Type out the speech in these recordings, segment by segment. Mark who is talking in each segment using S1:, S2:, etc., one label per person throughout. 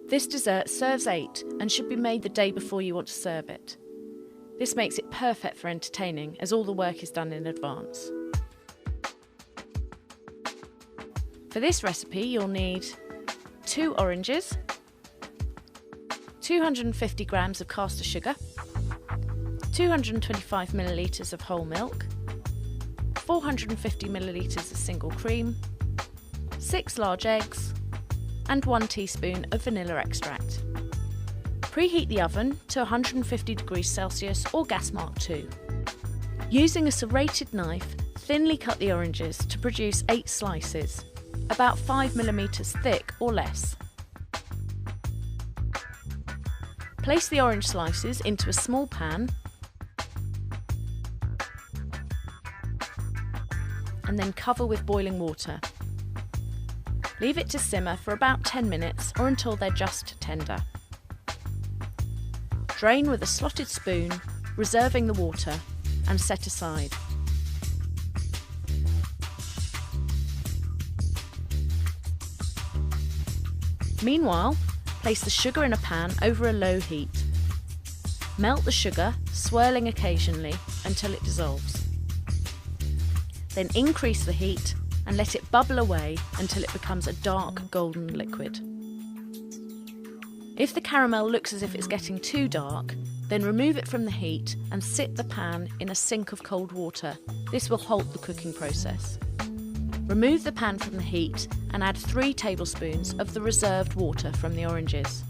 S1: This dessert serves 8 and should be made the day before you want to serve it. This makes it perfect for entertaining as all the work is done in advance. For this recipe you'll need 2 oranges, 250 grams of caster sugar, 225 millilitres of whole milk, 450 millilitres of single cream, 6 large eggs, and 1 teaspoon of vanilla extract. Preheat the oven to 150 degrees Celsius or gas mark 2. Using a serrated knife, thinly cut the oranges to produce 8 slices, about 5 millimeters thick or less. Place the orange slices into a small pan and then cover with boiling water. Leave it to simmer for about 10 minutes or until they're just tender. Drain with a slotted spoon, reserving the water, and set aside. Meanwhile, place the sugar in a pan over a low heat. Melt the sugar, swirling occasionally until it dissolves. Then increase the heat and let it bubble away until it becomes a dark golden liquid. If the caramel looks as if it's getting too dark, then remove it from the heat and sit the pan in a sink of cold water. This will halt the cooking process. Remove the pan from the heat and add 3 tablespoons of the reserved water from the oranges.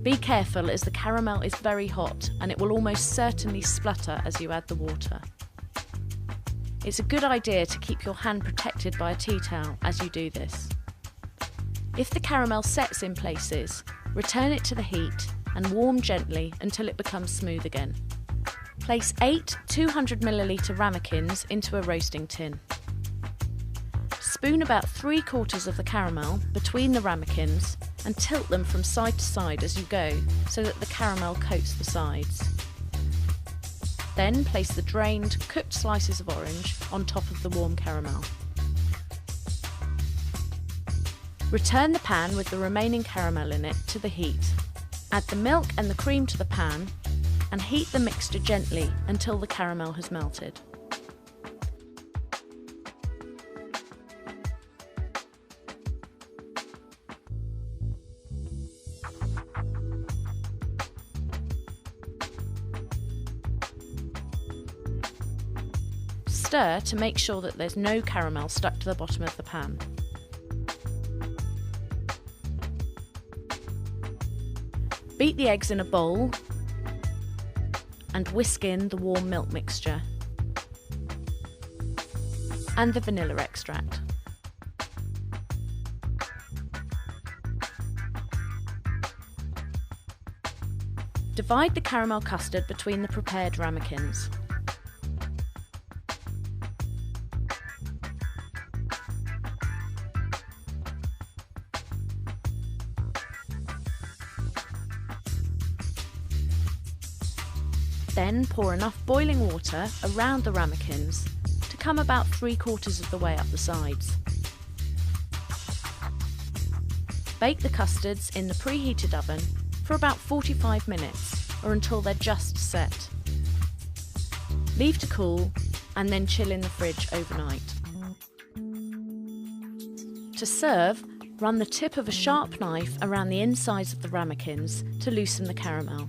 S1: Be careful as the caramel is very hot and it will almost certainly splutter as you add the water. It's a good idea to keep your hand protected by a tea towel as you do this. If the caramel sets in places, return it to the heat and warm gently until it becomes smooth again. Place 8 200ml ramekins into a roasting tin. Spoon about 3/4 of the caramel between the ramekins and tilt them from side to side as you go so that the caramel coats the sides. Then place the drained, cooked slices of orange on top of the warm caramel. Return the pan with the remaining caramel in it to the heat. Add the milk and the cream to the pan and heat the mixture gently until the caramel has melted. Stir to make sure that there's no caramel stuck to the bottom of the pan. Beat the eggs in a bowl and whisk in the warm milk mixture and the vanilla extract. Divide the caramel custard between the prepared ramekins. Then pour enough boiling water around the ramekins to come about 3/4 of the way up the sides. Bake the custards in the preheated oven for about 45 minutes or until they're just set. Leave to cool and then chill in the fridge overnight. To serve, run the tip of a sharp knife around the insides of the ramekins to loosen the caramel.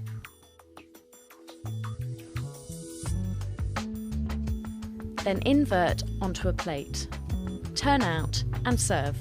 S1: Then invert onto a plate. Turn out and serve.